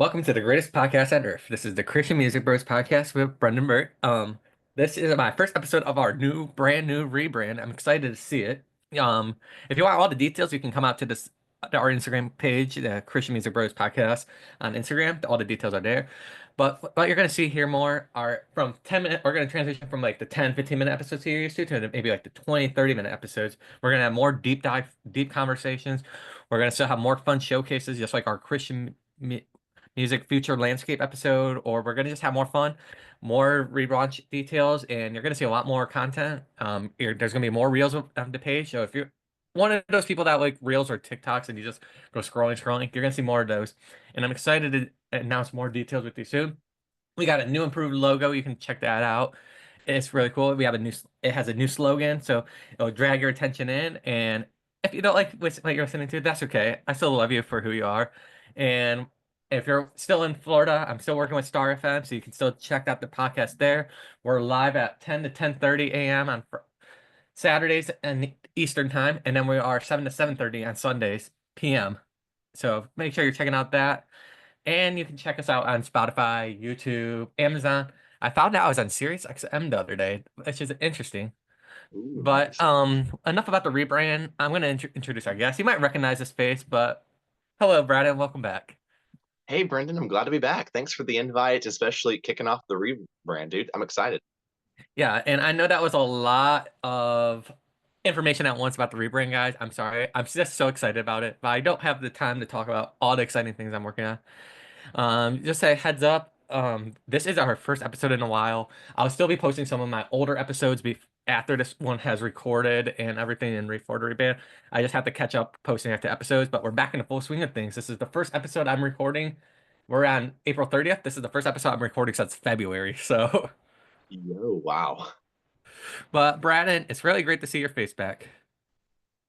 Welcome to the greatest podcast on earth. This is the Christian Music Bros podcast with Brendan Burt. This is my first episode of our brand new rebrand. I'm excited to see it. Um, if you want all the details, you can come out to our Instagram page, the Christian Music Bros podcast on Instagram. All the details are there. But what you're going to see here more are from 10 minute, we're going to transition from like the 10, 15-minute episodes you're used to maybe like the 20, 30-minute episodes. We're going to have more deep conversations. We're going to still have more fun showcases, just like our music future landscape episode, or we're gonna just have more fun, more relaunch details, and you're gonna see a lot more content. There's gonna be more reels of the page. So if you're one of those people that like reels or TikToks and you just go scrolling, you're gonna see more of those. And I'm excited to announce more details with you soon. We got a new improved logo. You can check that out. It's really cool. It has a new slogan, so it'll drag your attention in. And if you don't like what you're listening to, that's okay. I still love you for who you are. And if you're still in Florida, I'm still working with Star FM, so you can still check out the podcast there. We're live at 10 to 10:30 a.m. on Saturdays and Eastern time, and then we are 7 to 7:30 on Sundays p.m. So make sure you're checking out that. And you can check us out on Spotify, YouTube, Amazon. I found out I was on Sirius XM the other day, which is interesting. Ooh, But nice. enough about the rebrand. I'm going to introduce our guest. You might recognize this face, but hello, Brad, welcome back. Hey, Brendan, I'm glad to be back. Thanks for the invite, especially kicking off the rebrand, dude. I'm excited. Yeah, and I know that was a lot of information at once about the rebrand, guys. I'm sorry. I'm just so excited about it, but I don't have the time to talk about all the exciting things I'm working on. Just a heads up, this is our first episode in a while. I'll still be posting some of my older episodes after this one has recorded and everything in Reformed Reband. I just have to catch up posting after episodes, but we're back in the full swing of things. This is the first episode I'm recording. We're on April 30th. This is the first episode I'm recording since February. So, Yo, wow. but Braden, it's really great to see your face back.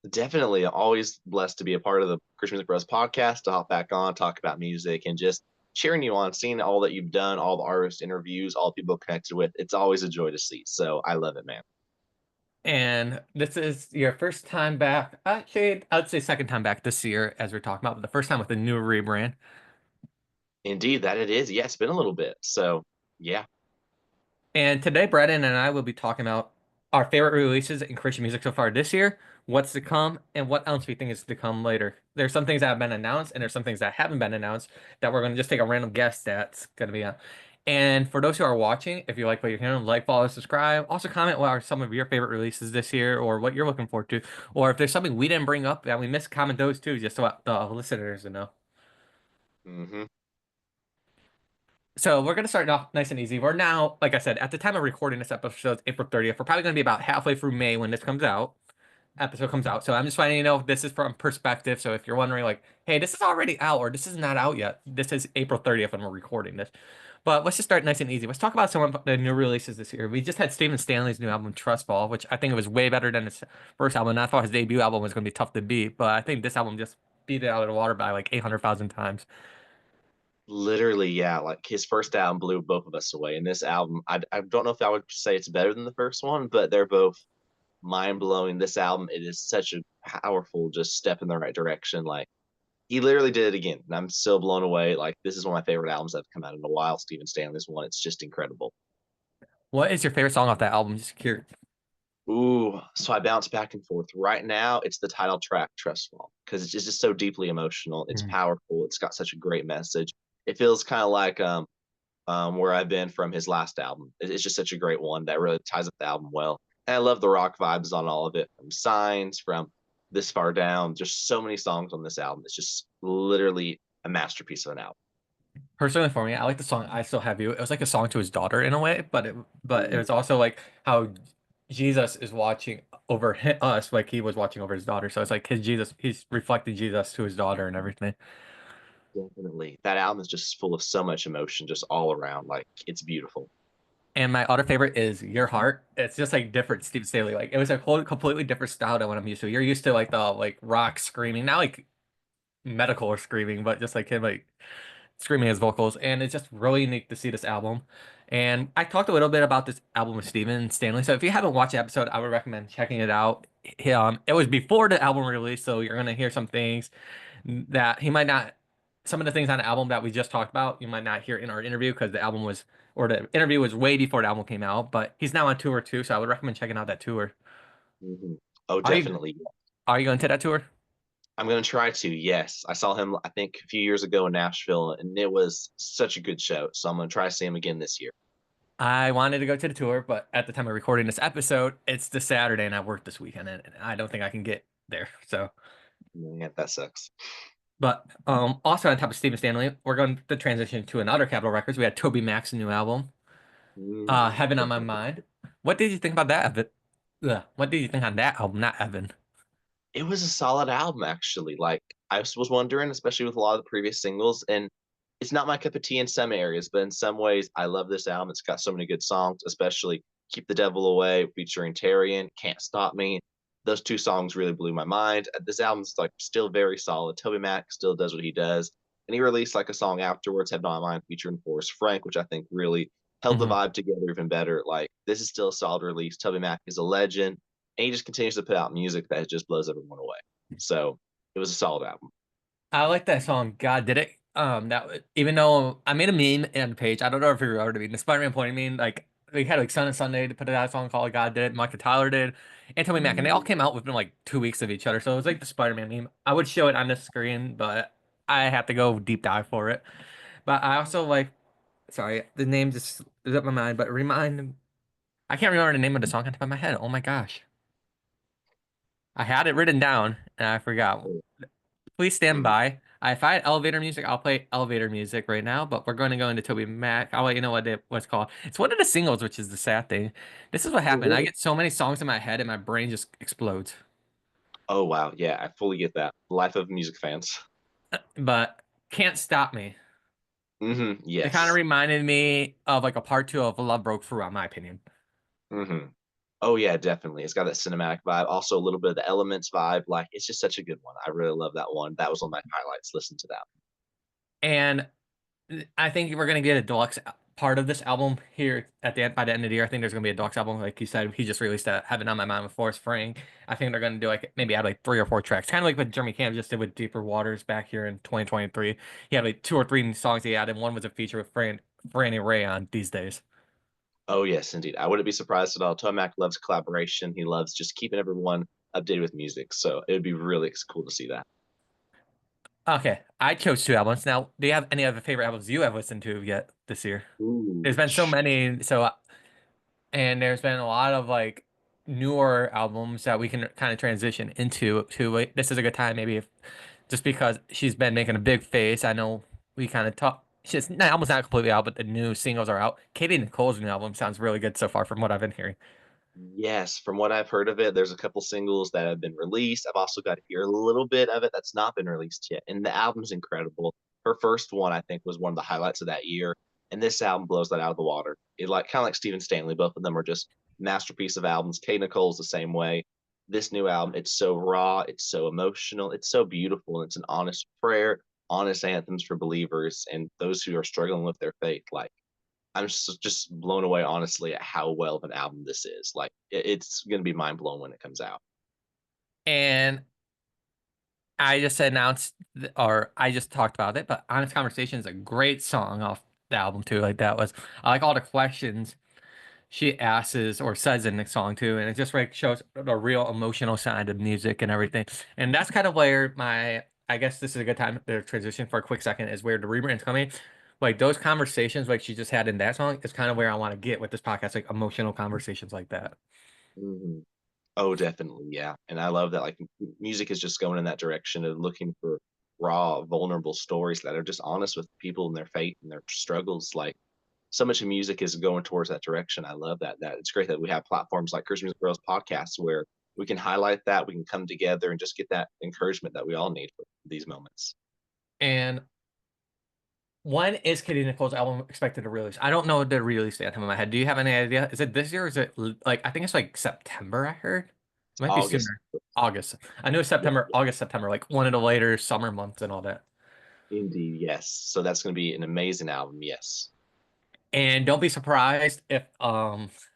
Definitely always blessed to be a part of the Christian Music Bros podcast, to hop back on, talk about music, and just cheering you on, seeing all that you've done, all the artist interviews, all the people connected with. It's always a joy to see. So I love it, man. And this is your first time back. Actually, I'd say second time back this year, as we're talking about, but the first time with the new rebrand. Indeed, that it is. Yeah, it's been a little bit. So yeah. And today, Brendan and I will be talking about our favorite releases in Christian music so far this year, what's to come, and what else we think is to come later. There's some things that have been announced, and there's some things that haven't been announced that we're going to just take a random guess that's going to be on. And for those who are watching, if you like what you're hearing, like, follow, subscribe. Also, comment what are some of your favorite releases this year, or what you're looking forward to, or if there's something we didn't bring up that we missed, comment those too, just so the listeners know. Hmm. So we're gonna start off nice and easy. We're now, like I said, at the time of recording this episode, it's April 30th. We're probably gonna be about halfway through May when this comes out. Episode comes out. So I'm just letting you know this is from perspective. So if you're wondering, like, hey, this is already out or this is not out yet, this is April 30th when we're recording this. But let's just start nice and easy. Let's talk about some of the new releases this year. We just had Stephen Stanley's new album, Trust Fall, which I think it was way better than his first album. And I thought his debut album was gonna be tough to beat, but I think this album just beat it out of the water by like 800,000 times. Literally, yeah. Like his first album blew both of us away. And this album, I don't know if I would say it's better than the first one, but they're both mind blowing. This album, it is such a powerful just step in the right direction. Like he literally did it again, and I'm still blown away. Like this is one of my favorite albums that have come out in a while. Stephen Stanley's one. It's just incredible. What is your favorite song off that album? Just curious. Ooh, so I bounce back and forth. Right now, it's the title track, Trust Fall, because it's just so deeply emotional. It's powerful. It's got such a great message. It feels kind of like where I've been from his last album. It's just such a great one that really ties up the album well. And I love the rock vibes on all of it, from Signs, from This Far Down. Just so many songs on this album. It's just literally a masterpiece of an album. Personally, for me, I like the song "I Still Have You." It was like a song to his daughter in a way, but it was also like how Jesus is watching over us, like he was watching over his daughter. So it's like his Jesus, he's reflecting Jesus to his daughter and everything. Definitely. That album is just full of so much emotion, just all around. Like, it's beautiful. And my other favorite is "Your Heart." It's just like different Steve Staley. Like it was a whole completely different style than what I'm used to. You're used to like the like rock screaming, not like medical or screaming, but just like him like screaming his vocals, and it's just really unique to see this album. And I talked a little bit about this album with Steven Stanley. So if you haven't watched the episode, I would recommend checking it out. It was before the album release, so you're gonna hear some things that he might not. some of the things on the album that we just talked about, you might not hear in our interview because the interview was way before the album came out, but he's now on tour too, so I would recommend checking out that tour. Hmm. Oh, Are you definitely. are you going to that tour? I'm gonna try to. Yes, I saw him. I think a few years ago in Nashville, and it was such a good show. So I'm gonna try to see him again this year. I wanted to go to the tour, but at the time of recording this episode, it's the Saturday and I work this weekend and I don't think I can get there. So, Yeah, that sucks. but also on top of Stephen Stanley, we're going to transition to another Capitol Records. We had Toby Mac's new album, Heaven on My Mind. What did you think about that, Evan? Ugh, what did you think on that album, not Evan? It was a solid album, actually. Like I was wondering, especially with a lot of the previous singles, and it's not my cup of tea in some areas, but in some ways, I love this album. It's got so many good songs, especially "Keep the Devil Away" featuring Tarian, "Can't Stop Me." Those two songs really blew my mind. This album's like still very solid. Toby Mac still does what he does, and he released like a song afterwards, "Have Not Mind" featuring Forrest Frank, which I think really held the Mhm. vibe together even better. Like this is still a solid release. Toby Mac is a legend, and he just continues to put out music that just blows everyone away. So it was a solid album. I like that song. God did it. Even though I made a meme on the page, I don't know if you remember the meme. The Spider-Man pointing meme, like we had like Sun and Sunday to put out a song called God Did It. Michael Tyler did, and Toby Mac, and they all Mm. came out within like 2 weeks of each other. So it was like the Spider-Man meme. I would show it on the screen, but I have to go deep dive for it. But I also like, sorry, the name just is up my mind. But remind, I can't remember the name of the song on top of my head. Oh my gosh, I had it written down and I forgot. Please stand Mm. by. If I had elevator music, I'll play elevator music right now, but we're going to go into Toby Mac. I'll let you know what's called. It's one of the singles, which is the sad thing. This is what Oh, happened. I really? get so many songs in my head and my brain just explodes. Oh, wow. Yeah, I fully get that. Life of music fans. But Can't Stop Me. It kind of Yes. reminded me of like a part two of Love Broke Through, in my opinion. hmm Oh, yeah, definitely. It's got that cinematic vibe. Also, a little bit of the Elements vibe. Like, it's just such a good one. I really love that one. That was one of my highlights. Listen to that. And I think we're gonna get a deluxe part of this album here at the end by the end of the year. I think there's gonna be a deluxe album, like you said. He just released a Heaven on My Mind with Forrest Frank. I think they're gonna do like maybe add like 3 or 4 tracks, kind of like what Jeremy Camp just did with Deeper Waters back here in 2023. He had like 2 or 3 songs he added. One was a feature with Franny Ray on These Days. Oh, yes, indeed. I wouldn't be surprised at all. Tomac loves collaboration. He loves just keeping everyone updated with music. So it would be really cool to see that. Okay, I chose 2 albums. Now, do you have any other favorite albums you have listened to yet this year? There's Ooh. been so many, and there's been a lot of like newer albums that we can kind of transition into to like, this is a good time maybe if just because she's been making a big face. I know we kind of talk she's not almost not completely out, but the new singles are out. Katie Nicole's new album sounds really good so far from what I've been hearing. Yes, from what I've heard of it, there's a couple singles that have been released. I've also got to hear a little bit of it that's not been released yet. And the album's incredible. Her first one, I think, was one of the highlights of that year. And this album blows that out of the water. It like kind of like Stephen Stanley. Both of them are just masterpiece of albums. Kate Nicole's the same way. This new album, it's so raw, it's so emotional, it's so beautiful, and it's an honest prayer, honest anthems for believers and those who are struggling with their faith. Like I'm just blown away, honestly, at how well of an album this is. Like, it's going to be mind blown when it comes out. And I just announced or I just talked about it, but Honest Conversation is a great song off the album too. Like that was I like all the questions she asks or says in the song too, and it just like shows the real emotional side of music and everything. And that's kind of where my I guess this is a good time to transition for a quick second is where the rebrand's coming. Like those conversations like she just had in that song is kind of where I want to get with this podcast, like emotional conversations like that. Hmm. Oh, definitely. Yeah. And I love that, like, music is just going in that direction of looking for raw, vulnerable stories that are just honest with people and their faith and their struggles. Like, so much of music is going towards that direction. I love that. It's great that we have platforms like Christian Music Girls podcasts where we can highlight that, we can come together and just get that encouragement that we all need for these moments. And when is Katie Nicole's album expected to release? I don't know the release date on top of my head. Do you have any idea? Is it this year or is it like I think it's like September, I heard? It might be August. sooner. August. I know Yeah. September, August, September, like one of the later summer months and all that. Indeed, yes. So that's going to be an amazing album. Yes. And don't be surprised if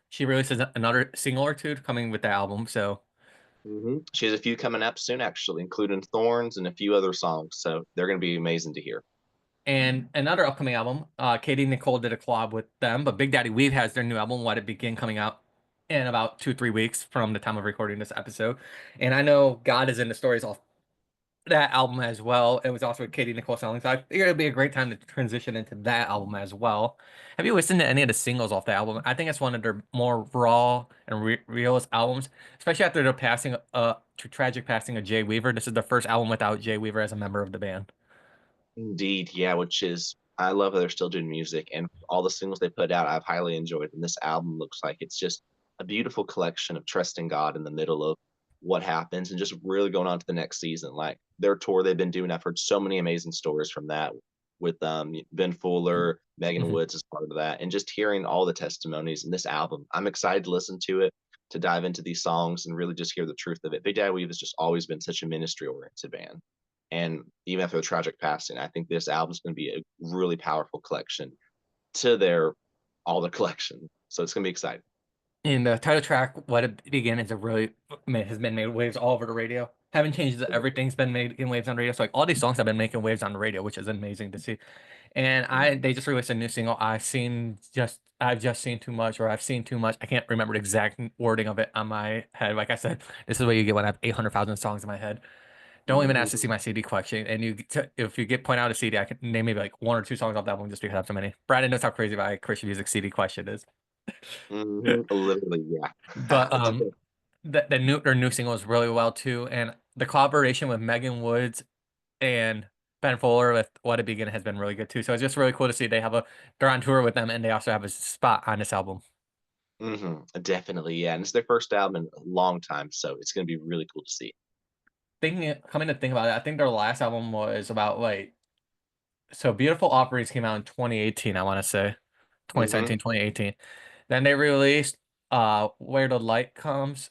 she releases another single or two coming with the album. So She has a few coming up soon, actually, including Thorns and a few other songs. So they're going to be amazing to hear. And another upcoming album, Katie Nicole did a collab with them, but Big Daddy Weave has their new album, Let It Begin, coming out in about 2, 3 weeks from the time of recording this episode. And I know God is in the stories off that album as well. It was also a Katie Nicole song, so I figured it'd be a great time to transition into that album as well. Have you listened to any of the singles off the album? I think it's one of their more raw and realist albums, especially after the tragic passing of Jay Weaver. This is the first album without Jay Weaver as a member of the band. Indeed, yeah, which is I love that they're still doing music and all the singles they put out I've highly enjoyed. And this album looks like it's just a beautiful collection of trusting God in the middle of what happens and just really going on to the next season. Like their tour they've been doing, I've heard so many amazing stories from that with Ben Fuller, Megan Mhm. Woods as part of that, and just hearing all the testimonies in this album. I'm excited to listen to it, to dive into these songs and really just hear the truth of it. Big Daddy Weave has just always been such a ministry oriented band. And even after the tragic passing, I think this album is going to be a really powerful collection to their all the collection. So it's going to be exciting. And the title track, Let It Begin, is a really has been made waves all over the radio. Haven't changed it. Everything's been made in waves on radio. So like all these songs have been making waves on the radio, which is amazing to see. And they just released a new single. I've just seen too much, or I've seen too much. I can't remember the exact wording of it on my head. Like I said, this is what you get when I have 800,000 songs in my head. Don't even ask to see Mm-hmm. my CD collection. And if you get point out a CD, I can name maybe like 1 or 2 songs off that one just because I have so many. Brandon knows how crazy my Christian music CD collection is. Mm-hmm. Literally, yeah. But It's a- their new single is really well too, and the collaboration with Megan Woods and Ben Fuller with What It Begin has been really good too. So it's just really cool to see they're on tour with them and they also have a spot on this album. Definitely, yeah. And it's their first album in a long time, so it's going to be really cool to see. Coming to think about it, I think their last album was about like Beautiful Offerings came out in 2018, I want to say. hmm 2017, 2018. Then they released Where the Light Comes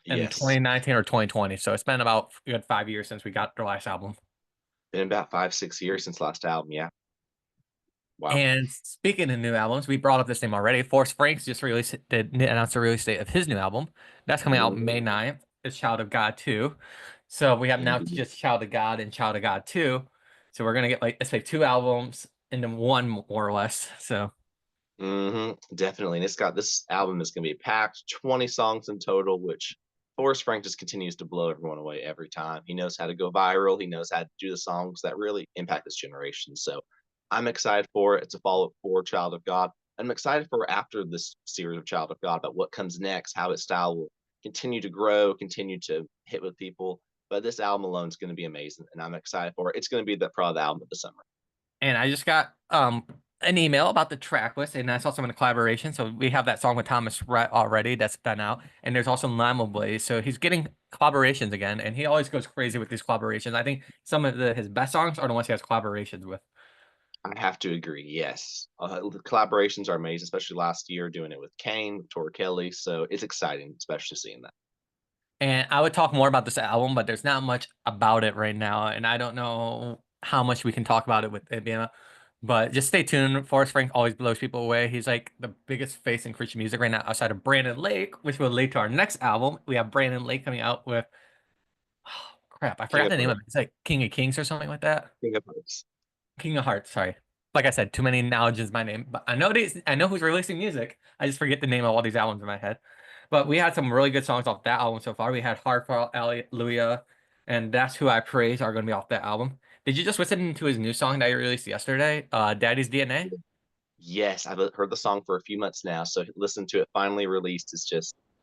in Yes, 2019 or 2020. So it's been about a good 5 years since we got their last album. been about 5, 6 years since last album. Yeah, wow. And speaking of new albums, we brought up this name already. Forrest Franks just did announce the release date of his new album. That's coming out Mhm. May 9th. It's Child of God 2. So we have now Indeed. just Child of God and Child of God 2. So we're gonna get like let's say 2 albums into one more or less. So Definitely. And it's got this album is going to be packed, 20 songs in total, which Forrest Frank just continues to blow everyone away every time. He knows how to go viral. He knows how to do the songs that really impact this generation. So I'm excited for it. It's a follow up for Child of God. I'm excited for after this series of Child of God, but what comes next, how its style will continue to grow, continue to hit with people. But this album alone is going to be amazing, and I'm excited for it. It's going to be probably the album of the summer. and I just got an email about the track list, and that's also in a collaboration. So we have that song with Thomas Rhett already that's been out, and there's also Lionel Blaze. So he's getting collaborations again, and he always goes crazy with these collaborations. I think some of his best songs are the ones he has collaborations with. I have to agree. Yes, the collaborations are amazing, especially last year doing it with Kane, with Tori Kelly. So it's exciting, especially seeing that. And I would talk more about this album, but there's not much about it right now, and I don't know how much we can talk about it with it being out. But just stay tuned. Forrest Frank always blows people away. He's like the biggest face in Christian music right now, outside of Brandon Lake, which will lead to our next album. We have Brandon Lake coming out with oh, crap, I King forgot of the name of Hearts. it. It's like King of Kings or something like that. King of Hearts. King of Hearts, sorry. Like I said, too many knowledge is my name. But I know who's releasing music. I just forget the name of all these albums in my head. But we had some really good songs off that album so far. We had Heartfelt Hallelujah and That's Who I Praise are going to be off that album. Did you just listen to his new song that he released yesterday? Daddy's DNA? Yes, I've heard the song for a few months now. So listen to it finally released.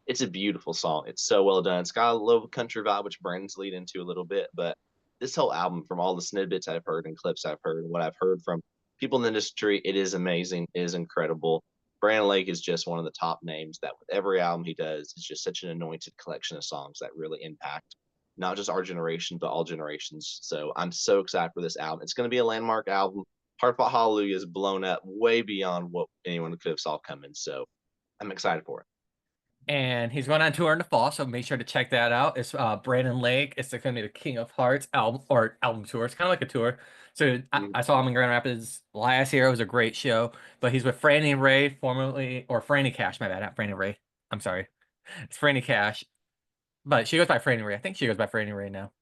It's a beautiful song. It's so well done. It's got a little country vibe, which Brandon's lead into a little bit. But this whole album, from all the snippets I've heard and clips I've heard, and what I've heard from people in the industry, it is amazing. It is incredible. Brandon Lake is just one of the top names that with every album he does, it's just such an anointed collection of songs that really impact not just our generation, but all generations. So I'm so excited for this album. It's going to be a landmark album. Heartfelt Hallelujah is blown up way beyond what anyone could have saw coming. So I'm excited for it. And he's going on tour in the fall, so make sure to check that out. It's Brandon Lake. It's going to be the King of Hearts album tour. It's kind of like a tour. So Mm, I saw him in Grand Rapids last year. It was a great show. But he's with Franny Ray, formerly or Franny Cash. My bad, not Franny Ray. I'm sorry. It's Franny Cash, but she goes by Franny Ray. I think she goes by Franny Ray now.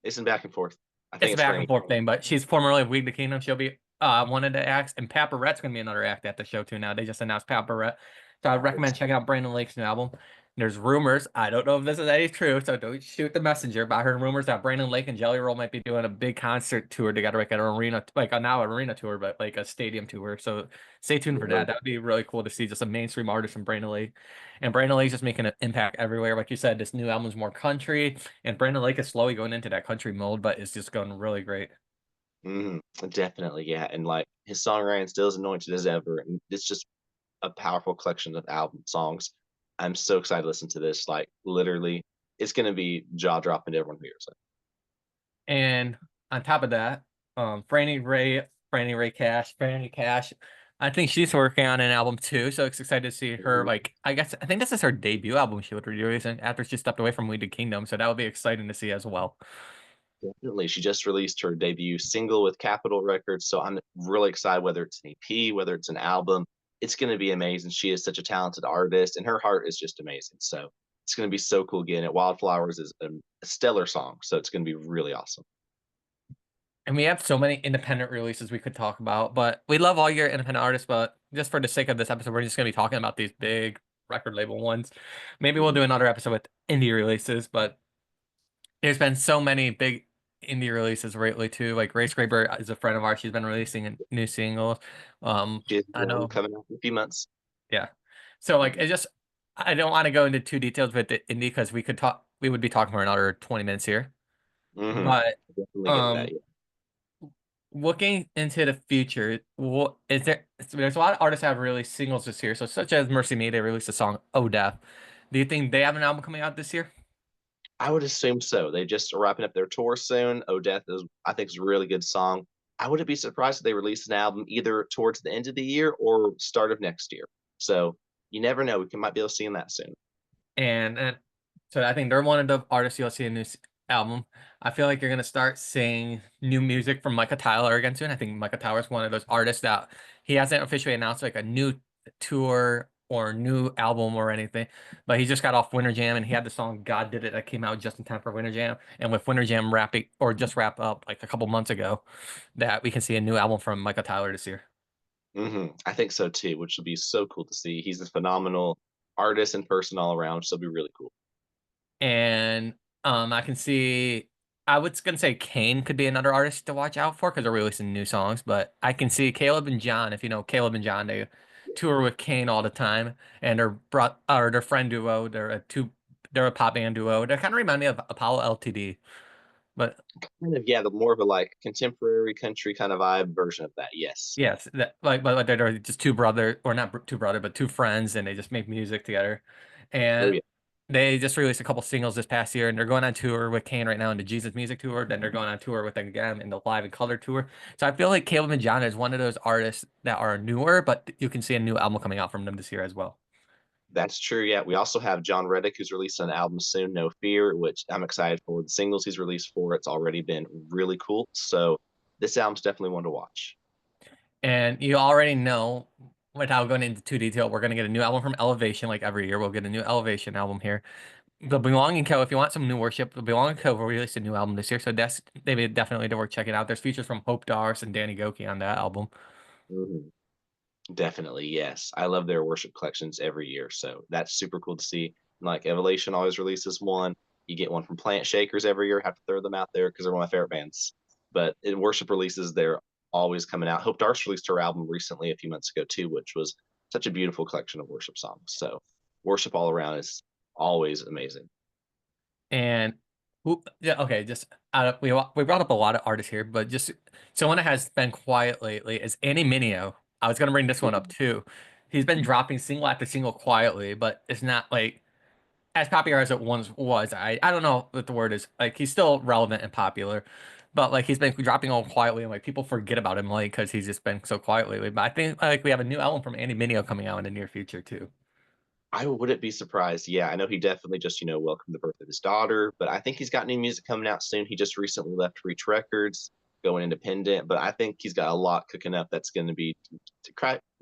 It's in back and forth. I think It's a it's back and Franny. forth thing, but she's formerly of We the Kingdom. She'll be one of the acts, and Paparette's gonna be another act at the show too. Now they just announced Paparette, so I'd recommend checking out Brandon Lake's new album. There's rumors. I don't know if this is any true, so don't shoot the messenger. But I heard rumors that Brandon Lake and Jelly Roll might be doing a big concert tour together, like at an arena, like a now arena tour, but like a stadium tour. So stay tuned for that. That'd be really cool to see just a mainstream artist from Brandon Lake. And Brandon Lake's just making an impact everywhere. Like you said, this new album's more country, and Brandon Lake is slowly going into that country mode, but it's just going really great. Definitely, yeah. And like his songwriting still as anointed as ever. And it's just a powerful collection of album songs. I'm so excited to listen to this. Like literally, it's gonna be jaw dropping to everyone who hears it. And on top of that, Franny Ray Cash, Franny Cash, I think she's working on an album too. So it's excited to see her. Mhm. Like, I think this is her debut album she would release after she stepped away from We the Kingdom. So that would be exciting to see as well. Definitely. She just released her debut single with Capitol Records. So I'm really excited whether it's an EP, whether it's an album. It's going to be amazing. She is such a talented artist and her heart is just amazing. So it's going to be so cool getting it. Wildflowers is a stellar song. So it's going to be really awesome. And we have so many independent releases we could talk about, but we love all your independent artists. But just for the sake of this episode, we're just going to be talking about these big record label ones. Maybe we'll Mhm. do another episode with indie releases, but there's been so many big indie releases lately too. Like Ray Scraper is a friend of ours. She's been releasing a new singles. She has I the album know. coming out in a few months. Yeah. So like Mhm. it just I don't want to go into too details with the indie because we would be talking for another 20 minutes here. Mm-hmm. But Definitely get that. um Yeah. looking into the future, what is there's a lot of artists that have released singles this year. So such as Mercy Me, they released a song Oh Death. Do you think they have an album coming out this year? I would assume so. They just are wrapping up their tour soon. Oh Death is, I think, is a really good song. I wouldn't be surprised if they release an album either towards the end of the year or start of next year. So you never know. Might be able to see them that soon. And so I think they're one of the artists you'll see a new album. I feel like you're gonna start seeing new music from Micah Tyler again soon. I think Micah Tyler is one of those artists that he hasn't officially announced like a new tour or new album or anything, but he just got off Winter Jam and he had the song "God Did It" that came out just in time for Winter Jam. And with Winter Jam wrapping or just wrap up like a couple months ago, that we can see a new album from Micah Tyler this year. I think so too, which would be so cool to see. He's a phenomenal artist and person all around. So it'll be really cool. And I can see I was gonna say Kane could be another artist to watch out for because they're releasing new songs, but I can see Caleb and John, if you know Caleb and John, they tour with Kane all the time, and they're brought or their friend duo, they're a pop band duo. They kind of remind me of Apollo LTD, but Kind of, yeah, the more of a like contemporary country kind of vibe version of that. Yes. yes, that but they're just two brother or not two brother, but two friends, and they just make music together. Oh And yeah. they just released a couple singles this past year, and they're going on tour with Kane right now in the Jesus Music Tour. Then they're going on tour with them again in the Live in Color Tour. So I feel like Caleb and John is one of those artists that are newer, but you can see a new album coming out from them this year as well. That's true. Yeah, we also have John Reddick, who's releasing an album soon, No Fear, which I'm excited for. The singles he's released for it's already been really cool. So this album's definitely one to watch. And you already know, without going into too detail, we're going to get a new album from Elevation. Like every year, we'll get a new Elevation album here. The Belonging Co. If you want some new worship, the Belonging Co. will release a new album this year, so that's maybe definitely worth checking out. There's features from Hope Dars and Danny Goki on that album. Mhm. Definitely, yes. I love their worship collections every year, so that's super cool to see. Like Evolution always releases one. You get one from Plant Shakers every year. Have to throw them out there because they're one of my favorite bands. But in worship releases, they're always coming out. Hope Darks released her album recently a few months ago too, which was such a beautiful collection of worship songs. So worship all around is always amazing. And who, yeah, okay, just we brought up a lot of artists here, but just someone that has been quiet lately is Annie Mineo. I was gonna bring this one up too. He's been dropping single after single quietly, but it's not like as popular as it once was. I don't know what the word is. Like he's still relevant and popular, but like he's been dropping all quietly and like people forget about him like because he's just been so quiet lately. But I think like we have a new album from Andy Mineo coming out in the near future too. I wouldn't be surprised. Yeah, I know he definitely just, welcomed the birth of his daughter, but I think he's got new music coming out soon. He just recently left Reach Records, going independent, but I think he's got a lot cooking up that's going to be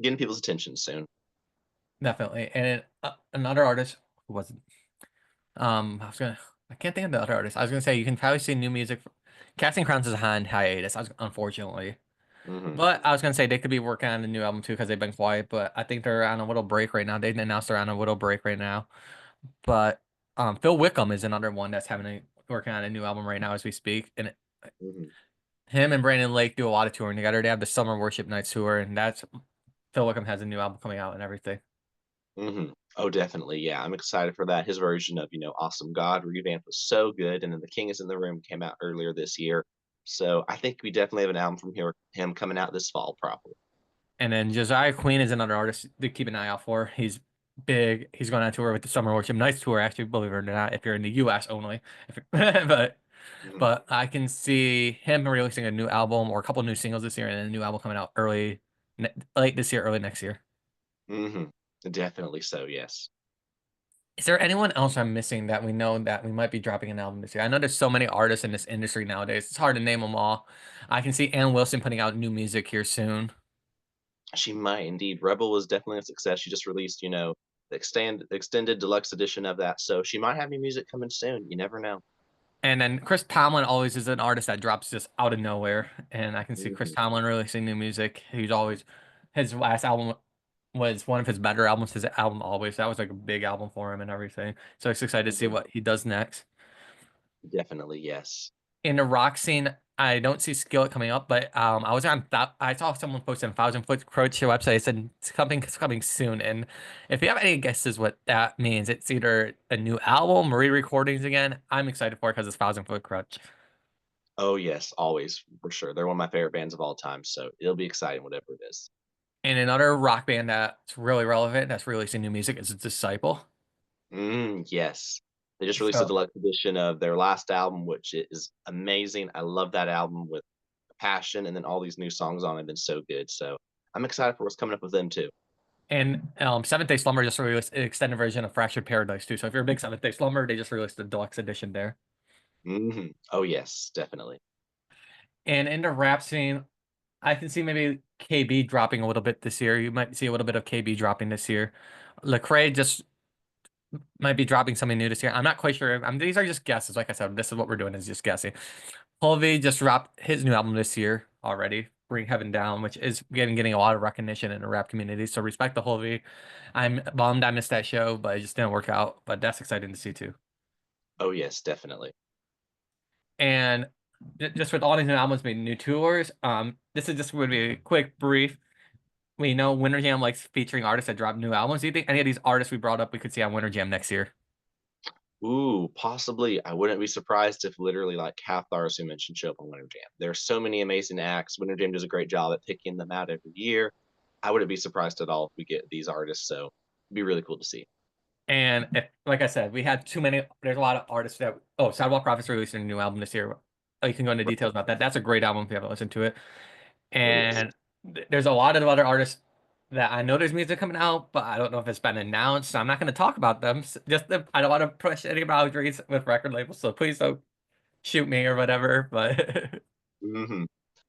getting people's attention soon. Definitely. And another artist who was I can't think of the other artist. I was gonna say you can probably see new music. Casting Crowns is on hiatus, unfortunately. Hmm. But I was gonna say they could be working on a new album too because they've been quiet. But I think they're on a little break right now. They announced they're on a little break right now. But Phil Wickham is another one that's working on a new album right now as we speak. And Hmm. him and Brandon Lake do a lot of touring together. They have the Summer Worship Nights tour, and that's Phil Wickham has a new album coming out and everything. Hmm. Oh, definitely. Yeah, I'm excited for that. His version of, Awesome God revamped was so good. And then The King is in the Room came out earlier this year. So I think we definitely have an album from him coming out this fall, probably. And then Josiah Queen is another artist to keep an eye out for. He's big. He's going on tour with the Summer Worship Nights tour, actually, believe it or not, if you're in the US only. But Mhm. but I can see him releasing a new album or a couple new singles this year and a new album coming out late this year, early next year. Hmm. Definitely so, yes. Is there anyone else I'm missing that we know that we might be dropping an album this year? I know there's so many artists in this industry nowadays. It's hard to name them all. I can see Ann Wilson putting out new music here soon. She might indeed. Rebel was definitely a success. She just released, the extended deluxe edition of that. So she might have new music coming soon. You never know. And then Chris Tomlin always is an artist that drops just out of nowhere. And I can see Chris Hmm. Tomlin releasing new music. His last album was one of his better albums, his album Always. That was like a big album for him and everything. So it's excited to see Hmm. what he does next. Definitely, yes. In the rock scene, I don't see Skillet coming up, but I saw someone post on Thousand Foot Crow's website. It said it's coming soon. And if you have any guesses what that means, it's either a new album, re-recordings again. I'm excited for it because it's Thousand Foot Crutch. Oh, yes, always, for sure. They're one of my favorite bands of all time. So it'll be exciting, whatever it is. And another rock band that's really relevant, that's releasing new music, is Disciple. Yes. They just released a So, deluxe edition of their last album, which is amazing. I love that album with passion, and then all these new songs on it have been so good. So I'm excited for what's coming up with them too. and Seventh Day Slumber just released an extended version of Fractured Paradise too. So if you're a big Seventh Day Slumber, they just released the deluxe edition there. Oh yes, definitely. And in the rap scene, I can see maybe KB dropping a little bit this year. You might see a little bit of KB dropping this year. Lecrae just might be dropping something new this year. I'm not quite sure. These are just guesses. Like I said, this is what we're doing is just guessing. Hulvey just dropped his new album this year already, Bring Heaven Down, which is getting a lot of recognition in the rap community. So respect to Hulvey. I'm bummed I missed that show, but it just didn't work out. But that's exciting to see too. Oh yes, definitely. And just with all these new albums being new tours, this is just going to be a quick brief. We know Winter Jam likes featuring artists that drop new albums. Do you think any of these artists we brought up we could see on Winter Jam next year? Ooh, possibly. I wouldn't be surprised if literally like half the artists we mentioned show up on Winter Jam. There are so many amazing acts. Winter Jam does a great job at picking them out every year. I wouldn't be surprised at all if we get these artists. So it'd be really cool to see. And if, like I said, we had too many. There's a lot of artists that. Oh, Sidewalk Prophets releasing a new album this year. Oh, you can go into details about that. That's a great album if you haven't listened to it. Oh yes. And there's a lot of other artists that I know there's music coming out, but I don't know if it's been announced. So I'm not going to talk about them. I don't want to push any boundaries with record labels. So please don't shoot me or whatever. But Hmm.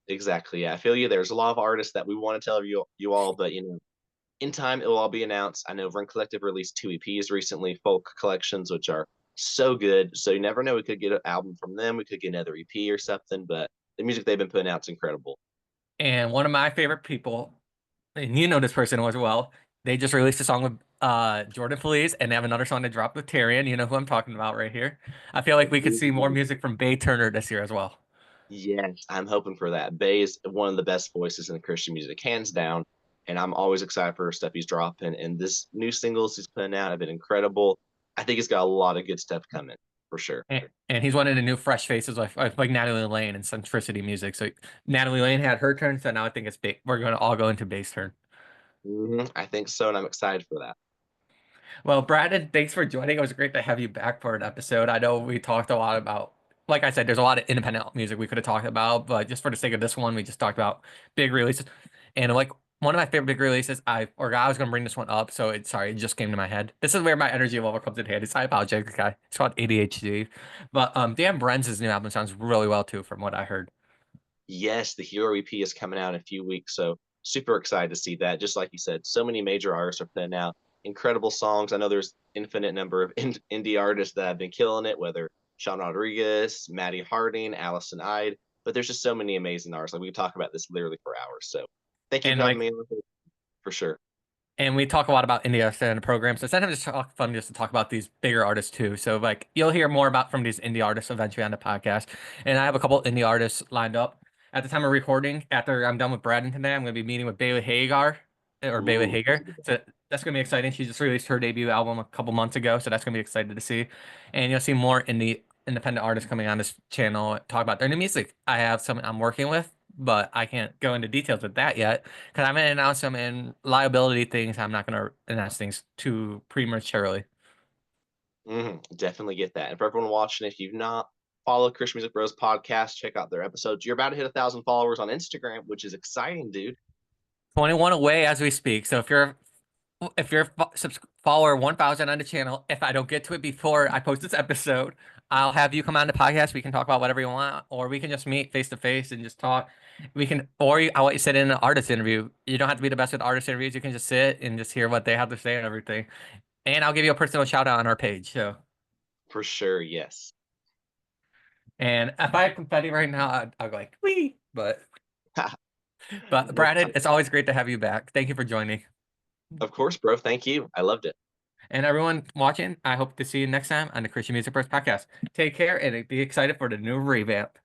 Exactly. Yeah, I feel you. There's a lot of artists that we want to tell you all, but in time it will all be announced. I know Vern Collective released two EPs recently, folk collections, which are so good. So you never know. We could get an album from them. We could get another EP or something. But the music they've been putting out is incredible. and one of my favorite people, and you know this person as well. They just released a song with Jordan Feliz, and they have another song to drop with Tyrion. You know who I'm talking about right here. I feel like we could see more music from Bay Turner this year as well. Yes, I'm hoping for that. Bay is one of the best voices in the Christian music, hands down. And I'm always excited for stuff he's dropping. And this new singles he's putting out have been incredible. I think he's got a lot of good stuff coming for sure. And he's one of the new fresh faces like Natalie Lane and Centricity Music. So Natalie Lane had her turn, so now I think we're going to all go into Bay's turn. I think so, and I'm excited for that. Well, Brandon, thanks for joining. It was great to have you back for an episode. I know we talked a lot about, like I said, there's a lot of independent music we could have talked about, but just for the sake of this one, we just talked about big releases. And like one of my favorite big releases, I was gonna bring this one up, so it just came to my head. This is where my energy level comes in handy. So I apologize, guy. It's called ADHD. But Dan Brenz's new album sounds really well too, from what I heard. Yes, the Hero EP is coming out in a few weeks, so super excited to see that. Just like you said, so many major artists are putting out incredible songs. I know there's infinite number of indie artists that have been killing it, whether Sean Rodriguez, Maddie Harding, Allison Ide. But there's just so many amazing artists. Like we could talk about this literally for hours. So thank you And for having like me on for sure. And we talk a lot about indie artists in the program, so sometimes it's fun just to talk about these bigger artists too. So like you'll hear more about from these indie artists eventually on the podcast. And I have a couple indie artists lined up. At the time of recording, after I'm done with Bradden today, I'm going to be meeting with Bailey Hagar or Bailey Ooh, Hager. So that's going to be exciting. She just released her debut album a couple months ago, so that's going to be excited to see. And you'll see more independent artists coming on this channel talk about their new music. I have some I'm working with, but I can't go into details with that yet because I'm gonna announce them in liability things. I'm not gonna announce things too prematurely. definitely get that. And for everyone watching, if you've not followed Christian Music Bros podcast, check out their episodes. You're about to hit 1,000 followers on Instagram, which is exciting, dude. 21 away as we speak. So if you're follower 1,000 on the channel, if I don't get to it before I post this episode, I'll have you come on the podcast. We can talk about whatever you want, or we can just meet face to face and just talk. I'll let you sit in an artist interview. You don't have to be the best with artist interviews. You can just sit and just hear what they have to say and everything. And I'll give you a personal shout out on our page. So, For sure, yes. and if I had confetti right now, I'll go like, wee. But Well, Brandon, it's always great to have you back. Thank you for joining. of course, bro. Thank you. I loved it. And everyone watching, I hope to see you next time on the Christian Music First podcast. Take care and be excited for the new revamp.